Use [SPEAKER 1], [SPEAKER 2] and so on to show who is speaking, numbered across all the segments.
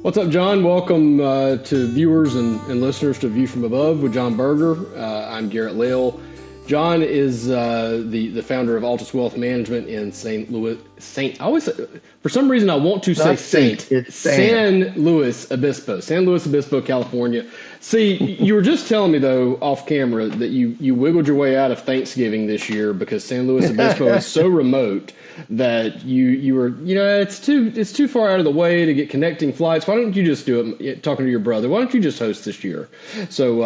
[SPEAKER 1] What's up, John? Welcome to viewers and listeners to View from Above with John Buerger. I'm Garrett Lale. John is the founder of Altus Wealth Management in St. Louis. I always say, for some reason, I want to say Saint.
[SPEAKER 2] It's
[SPEAKER 1] San Luis Obispo, San Luis Obispo, California. See, you were just telling me though off camera that you wiggled your way out of Thanksgiving this year because San Luis Obispo is so remote that you were it's too far out of the way to get connecting flights. Why don't you just do it? Talking to your brother, why don't you just host this year? So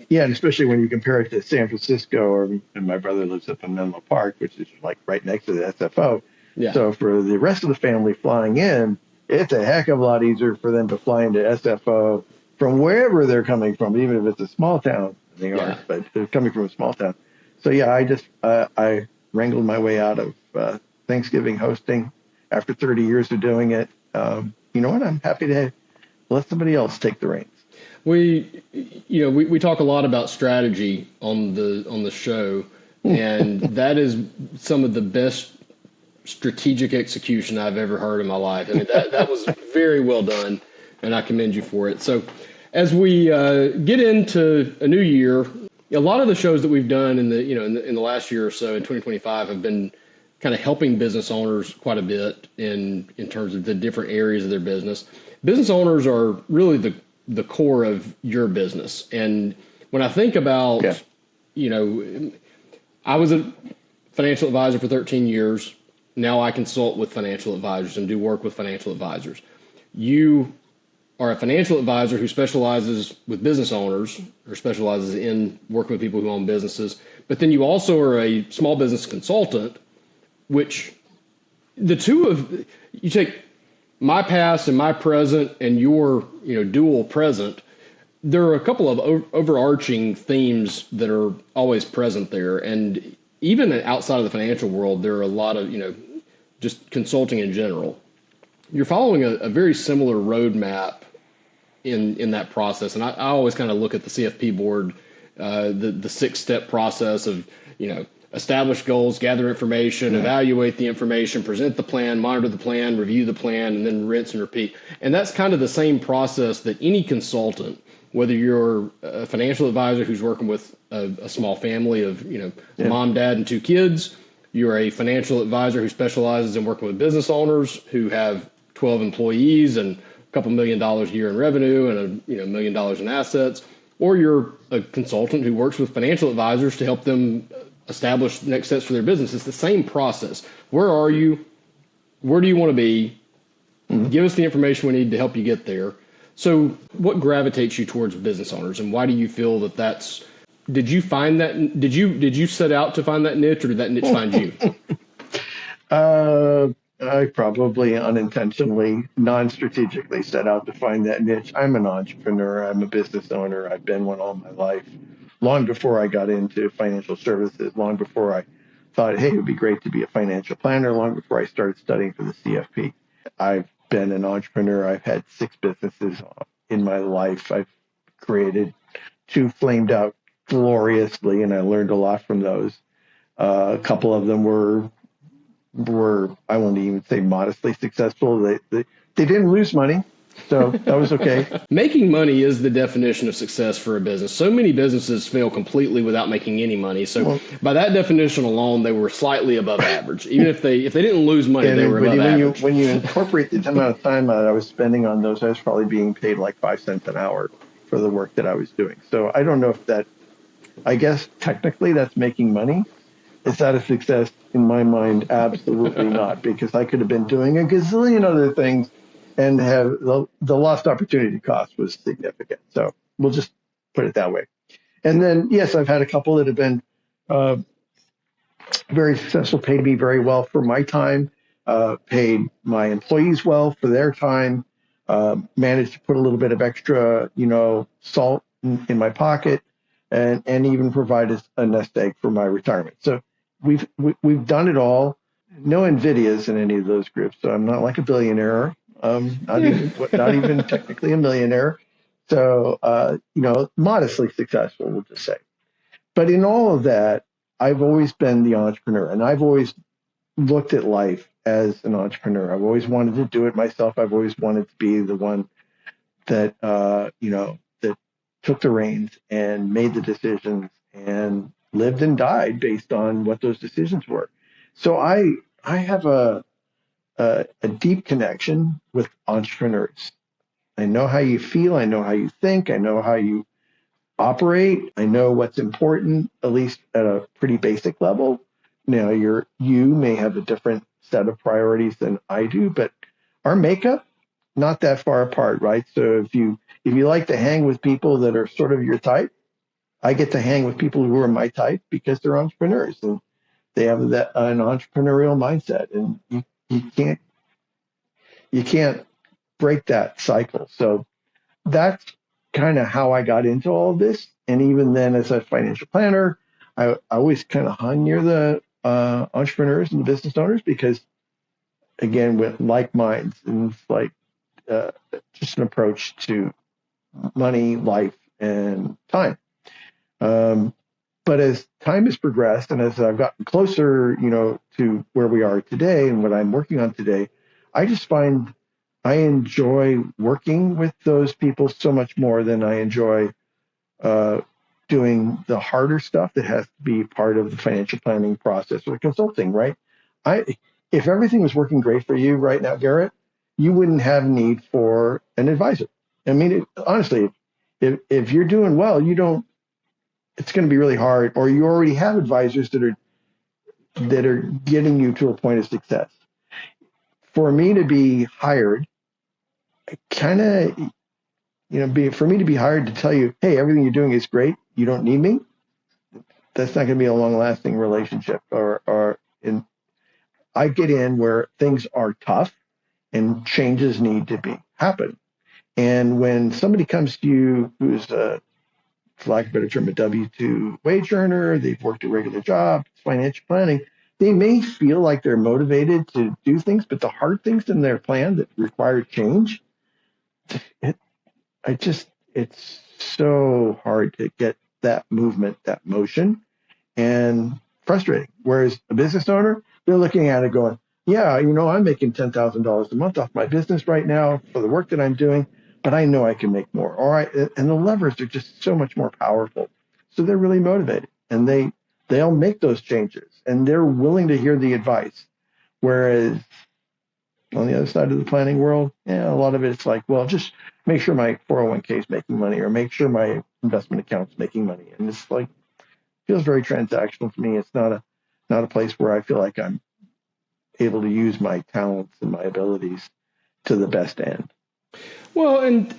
[SPEAKER 2] yeah, and especially when you compare it to San Francisco, and my brother lives up in Menlo Park, which is like right next to the SFO.
[SPEAKER 1] Yeah.
[SPEAKER 2] So for the rest of the family flying in, it's a heck of a lot easier for them to fly into SFO from wherever they're coming from, even if it's a small town. They are, but they're coming from a small town. So yeah, I wrangled my way out of Thanksgiving hosting after 30 years of doing it. You know what? I'm happy to let somebody else take the reins.
[SPEAKER 1] We talk a lot about strategy on the show, and that is some of the best strategic execution I've ever heard in my life. I mean, that was very well done, and I commend you for it. So as we get into a new year, a lot of the shows that we've done in the last year or so in 2025 have been kind of helping business owners quite a bit in terms of the different areas of their business. Business owners are really the core of your business. And when I think about, I was a financial advisor for 13 years. Now I consult with financial advisors and do work with financial advisors. You are a financial advisor who specializes with business owners or specializes in working with people who own businesses. But then you also are a small business consultant, which the two of you take my past and my present and your dual present. There are a couple of overarching themes that are always present there. And even outside of the financial world, there are a lot of, just consulting in general. You're following a very similar roadmap in that process. And I always kind of look at the CFP board, the 6-step process of, establish goals, gather information, evaluate the information, present the plan, monitor the plan, review the plan, and then rinse and repeat. And that's kind of the same process that any consultant, whether you're a financial advisor who's working with a small family of, mom, dad, and 2 kids, you're a financial advisor who specializes in working with business owners who have 12 employees and a couple $1 million a year in revenue and $1 million in assets, or you're a consultant who works with financial advisors to help them establish next steps for their business. It's the same process. Where are you? Where do you want to be? Mm-hmm. Give us the information we need to help you get there. So what gravitates you towards business owners, and why do you feel that that's, did you find that, did you set out to find that niche, or did that niche find you?
[SPEAKER 2] I probably unintentionally, non-strategically set out to find that niche. I'm an entrepreneur. I'm a business owner. I've been one all my life. Long before I got into financial services, long before I thought, hey, it would be great to be a financial planner, long before I started studying for the CFP. I've been an entrepreneur. I've had 6 businesses in my life. I've created 2 flamed out gloriously, and I learned a lot from those. A couple of them were I won't even say modestly successful. They didn't lose money. So that was okay.
[SPEAKER 1] Making money is the definition of success for a business. So many businesses fail completely without making any money. So by that definition alone, they were slightly above average. Even if they didn't lose money, they were above average.
[SPEAKER 2] When you incorporate the amount of time that I was spending on those, I was probably being paid like 5 cents an hour for the work that I was doing. So I don't know if that, I guess technically that's making money. Is that a success? In my mind, absolutely not, because I could have been doing a gazillion other things and have the lost opportunity cost was significant. So we'll just put it that way. And then, yes, I've had a couple that have been very successful, paid me very well for my time, paid my employees well for their time, managed to put a little bit of extra, salt in my pocket, and even provide a nest egg for my retirement. So we've done it all. No NVIDIAs in any of those groups, so I'm not like a billionaire. Not even technically a millionaire. So, modestly successful, we'll just say. But in all of that, I've always been the entrepreneur, and I've always looked at life as an entrepreneur. I've always wanted to do it myself. I've always wanted to be the one that that took the reins and made the decisions and lived and died based on what those decisions were. So I have a deep connection with entrepreneurs. I know how you feel. I know how you think. I know how you operate. I know what's important, at least at a pretty basic level. Now, you may have a different set of priorities than I do, but our makeup not that far apart, right? So if you like to hang with people that are sort of your type, I get to hang with people who are my type because they're entrepreneurs and they have that an entrepreneurial mindset, and you can't break that cycle. So that's kind of how I got into all of this. And even then, as a financial planner, I always kind of hung near the entrepreneurs and the business owners because, again, with like minds, and it's like uh, just an approach to money, life, and time. Um, but as time has progressed and as I've gotten closer, to where we are today and what I'm working on today, I just find I enjoy working with those people so much more than I enjoy uh, doing the harder stuff that has to be part of the financial planning process or the consulting, right? If everything was working great for you right now, Garrett, you wouldn't have need for an advisor. I mean, honestly, if you're doing well, you don't. It's going to be really hard, or you already have advisors that are getting you to a point of success. For me to be hired, kind of, for me to be hired to tell you, hey, everything you're doing is great, you don't need me. That's not going to be a long-lasting relationship. I get in where things are tough and changes need to be happen. And when somebody comes to you who's for lack of a better term, a W-2 wage earner, they've worked a regular job, it's financial planning, they may feel like they're motivated to do things, but the hard things in their plan that require change, it, it's so hard to get that movement, that motion, and frustrating. Whereas a business owner, they're looking at it going, yeah, I'm making $10,000 a month off my business right now for the work that I'm doing, but I know I can make more. All right. And the levers are just so much more powerful. So they're really motivated and they'll make those changes and they're willing to hear the advice. Whereas on the other side of the planning world, yeah, a lot of it's like, well, just make sure my 401k is making money or make sure my investment account's making money. And it's like, feels very transactional to me. It's not a place where I feel like I'm able to use my talents and my abilities to the best end.
[SPEAKER 1] Well, and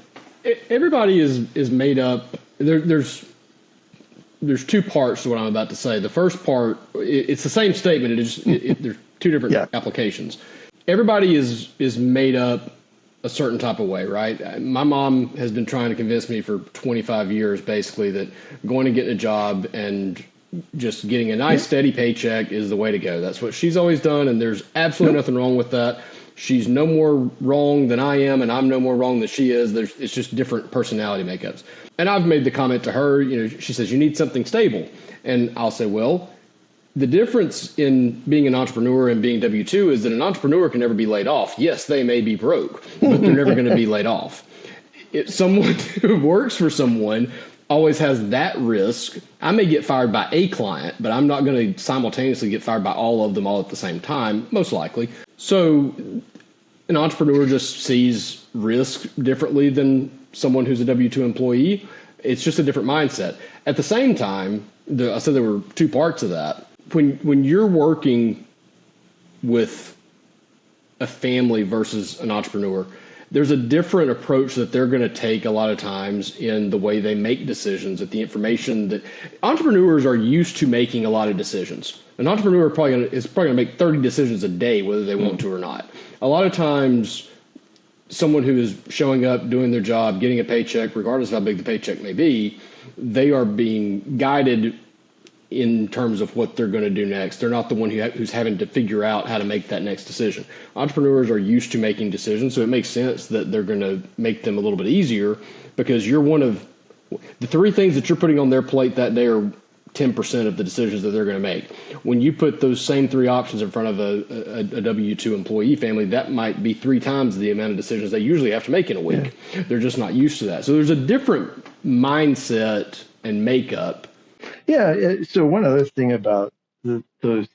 [SPEAKER 1] everybody is made up. There's two parts to what I'm about to say. The first part, it's the same statement. There's two different applications. Everybody is made up a certain type of way, right? My mom has been trying to convince me for 25 years, basically, that going to get a job and just getting a nice steady paycheck is the way to go. That's what she's always done, and there's absolutely nothing wrong with that. She's no more wrong than I am, and I'm no more wrong than she is. It's just different personality makeups. And I've made the comment to her, she says, you need something stable. And I'll say, well, the difference in being an entrepreneur and being W-2 is that an entrepreneur can never be laid off. Yes, they may be broke, but they're never going to be laid off. Someone who works for someone always has that risk. I may get fired by a client, but I'm not going to simultaneously get fired by all of them all at the same time, most likely. So an entrepreneur just sees risk differently than someone who's a W-2 employee. It's just a different mindset. At the same time, I said there were two parts of that. When you're working with a family versus an entrepreneur, there's a different approach that they're going to take a lot of times in the way they make decisions, at the information that entrepreneurs are used to making a lot of decisions. An entrepreneur is probably going to make 30 decisions a day, whether they want to or not. A lot of times, someone who is showing up, doing their job, getting a paycheck, regardless of how big the paycheck may be, they are being guided in terms of what they're going to do next. They're not the one who's having to figure out how to make that next decision. Entrepreneurs are used to making decisions, so it makes sense that they're going to make them a little bit easier because you're one of the three things that you're putting on their plate that day are 10% of the decisions that they're going to make. When you put those same three options in front of a W-2 employee family, that might be 3 times the amount of decisions they usually have to make in a week. Yeah. They're just not used to that. So there's a different mindset and makeup.
[SPEAKER 2] Yeah. So one other thing about those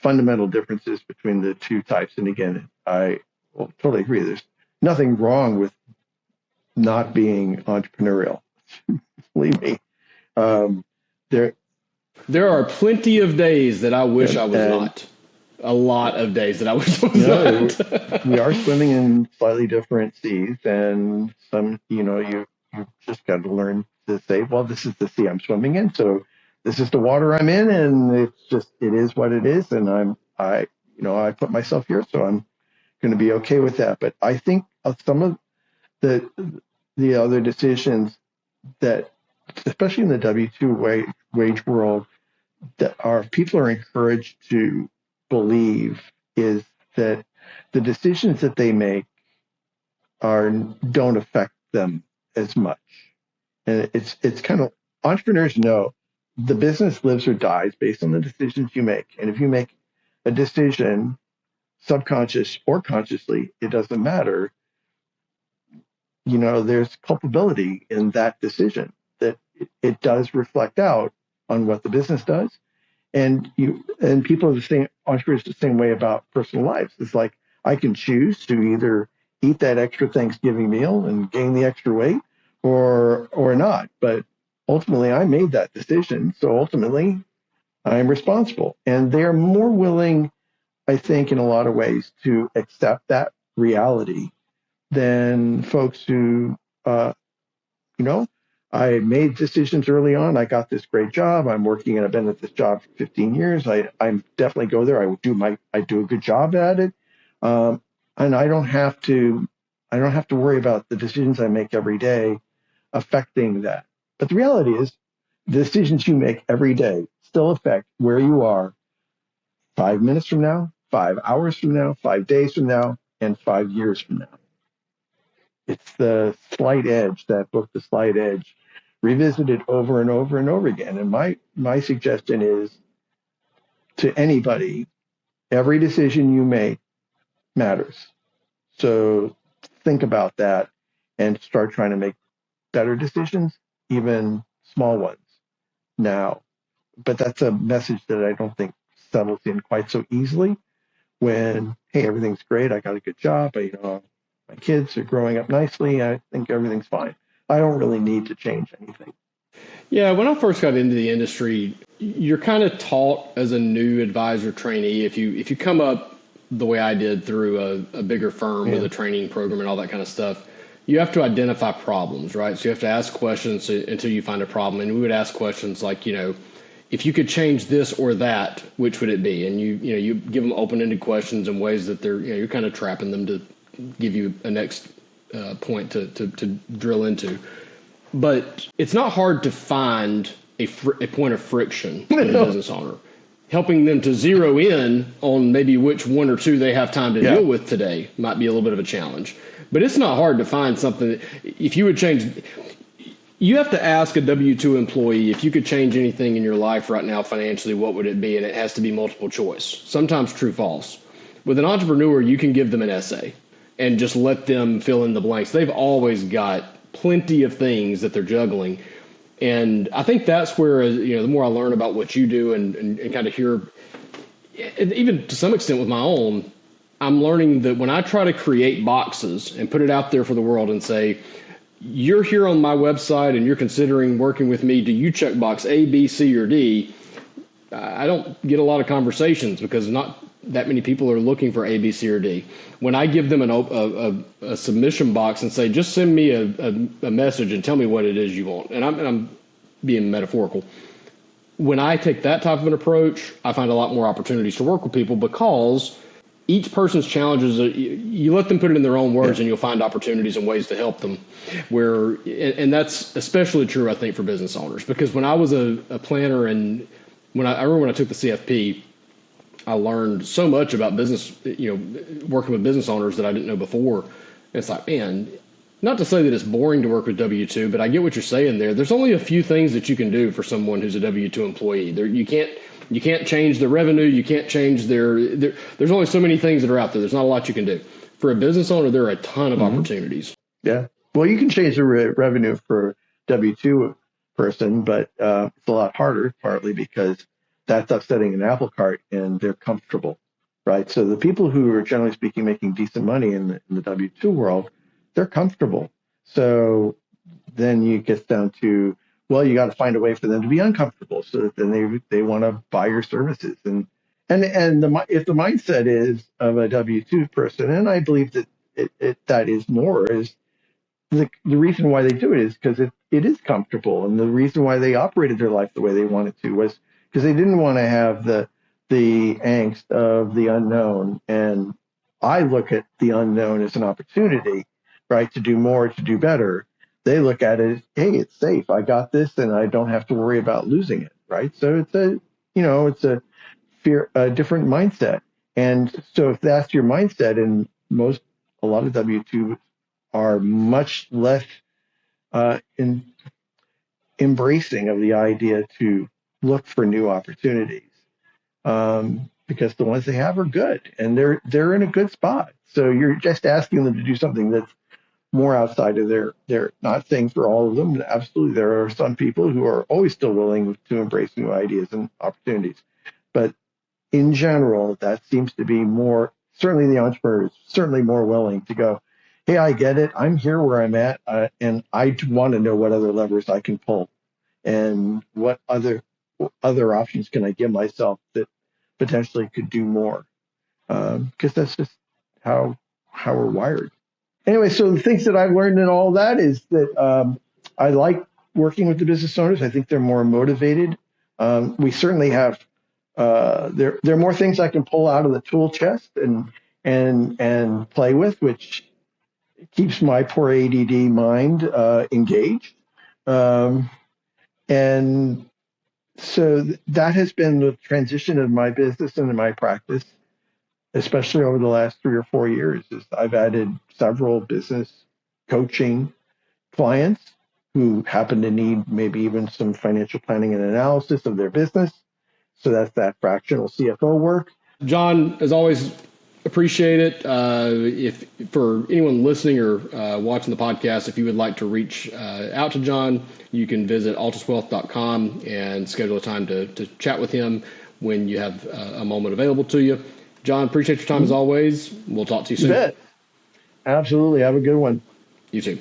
[SPEAKER 2] fundamental differences between the two types, and again, I totally agree. There's nothing wrong with not being entrepreneurial. Believe me.
[SPEAKER 1] There are plenty of days that I wish I was not. A lot of days that I wish I was not.
[SPEAKER 2] We are swimming in slightly different seas, and some, you just got to learn to say, well, this is the sea I'm swimming in, so this is the water I'm in, and it is what it is, and I put myself here, so I'm going to be okay with that. But I think of some of the other decisions that, especially in the W-2 wage world, that people are encouraged to believe is that the decisions that they make don't affect them as much. And it's kind of, entrepreneurs know the business lives or dies based on the decisions you make. And if you make a decision, subconscious or consciously, it doesn't matter. There's culpability in that decision, that it does reflect out on what the business does. And people are entrepreneurs the same way about personal lives. It's like, I can choose to either eat that extra Thanksgiving meal and gain the extra weight or not. But ultimately I made that decision. So ultimately I'm responsible. And they're more willing, I think, in a lot of ways, to accept that reality than folks who, I made decisions early on. I got this great job. I'm working and I've been at this job for 15 years. I definitely go there. I do a good job at it. And I don't have to worry about the decisions I make every day affecting that. But the reality is, the decisions you make every day still affect where you are 5 minutes from now, 5 hours from now, 5 days from now, and 5 years from now. It's the Slight Edge, that book, The Slight Edge, revisited over and over and over again. And my suggestion is to anybody, every decision you make matters. So think about that and start trying to make better decisions, even small ones now. But that's a message that I don't think settles in quite so easily when, hey, everything's great. I got a good job. My kids are growing up nicely. I think everything's fine. I don't really need to change anything.
[SPEAKER 1] Yeah, when I first got into the industry, you're kind of taught as a new advisor trainee, if you come up the way I did through a bigger firm with a training program and all that kind of stuff, you have to identify problems, right? So you have to ask questions until you find a problem. And we would ask questions like, if you could change this or that, which would it be? And you give them open-ended questions in ways that you're kind of trapping them to give you a next point to drill into. But it's not hard to find a point of friction in a business owner, helping them to zero in on maybe which one or two they have time to deal with today might be a little bit of a challenge. But it's not hard to find something. If you would change, you have to ask a W-2 employee, if you could change anything in your life right now financially, what would it be? And it has to be multiple choice, sometimes true, false. With an entrepreneur, you can give them an essay and just let them fill in the blanks. They've always got plenty of things that they're juggling. And I think that's where, the more I learn about what you do and kind of hear, even to some extent with my own, I'm learning that when I try to create boxes and put it out there for the world and say, you're here on my website and you're considering working with me, do you check box A, B, C, or D? I don't get a lot of conversations because not that many people are looking for A, B, C, or D. When I give them a submission box and say, just send me a message and tell me what it is you want, and I'm being metaphorical. When I take that type of an approach, I find a lot more opportunities to work with people because each person's challenges, you let them put it in their own words and you'll find opportunities and ways to help them. And that's especially true, I think, for business owners. Because when I was a planner and I remember when I took the CFP, I learned so much about business, working with business owners that I didn't know before. And it's like, man, not to say that it's boring to work with W-2, but I get what you're saying there. There's only a few things that you can do for someone who's a W-2 employee. You can't change their revenue. You can't change there's only so many things that are out there. There's not a lot you can do. For a business owner, there are a ton of opportunities.
[SPEAKER 2] Yeah. Well, you can change the revenue for W-2 person, but it's a lot harder, partly because that's upsetting an apple cart and they're comfortable, right? So the people who are generally speaking making decent money in the W-2 world, they're comfortable. So then it gets down to, well, you got to find a way for them to be uncomfortable so that then they want to buy your services. And if the mindset is of a W-2 person, and I believe that that is more, is the reason why they do it is because it is comfortable. And the reason why they operated their life the way they wanted to was because they didn't want to have the angst of the unknown. And I look at the unknown as an opportunity, right, to do more, to do better. They look at it as, hey, it's safe. I got this and I don't have to worry about losing it, right? So it's a different mindset. And so if that's your mindset, and a lot of W-2 are much less embracing of the idea to look for new opportunities, because the ones they have are good and they're in a good spot. So you're just asking them to do something that's more outside of their not saying for all of them. Absolutely, there are some people who are always still willing to embrace new ideas and opportunities, but in general, that seems to be more, certainly the entrepreneur is certainly more willing to go, hey, I get it. I'm here where I'm at, and I want to know what other levers I can pull and what other options can I give myself that potentially could do more, because that's just how we're wired. Anyway, so the things that I've learned in all that is that I like working with the business owners. I think they're more motivated. We certainly have there are more things I can pull out of the tool chest and play with, which keeps my poor ADD mind engaged. And so that has been the transition of my business and in my practice, especially over the last 3 or 4 years. Is I've added several business coaching clients who happen to need maybe even some financial planning and analysis of their business. So that's that fractional CFO work.
[SPEAKER 1] John, as always, appreciate it. If for anyone listening or watching the podcast, if you would like to reach out to John, you can visit altuswealth.com and schedule a time to chat with him when you have a moment available to you. John, appreciate your time as always. We'll talk to you soon.
[SPEAKER 2] You bet. Absolutely. Have a good one.
[SPEAKER 1] You too.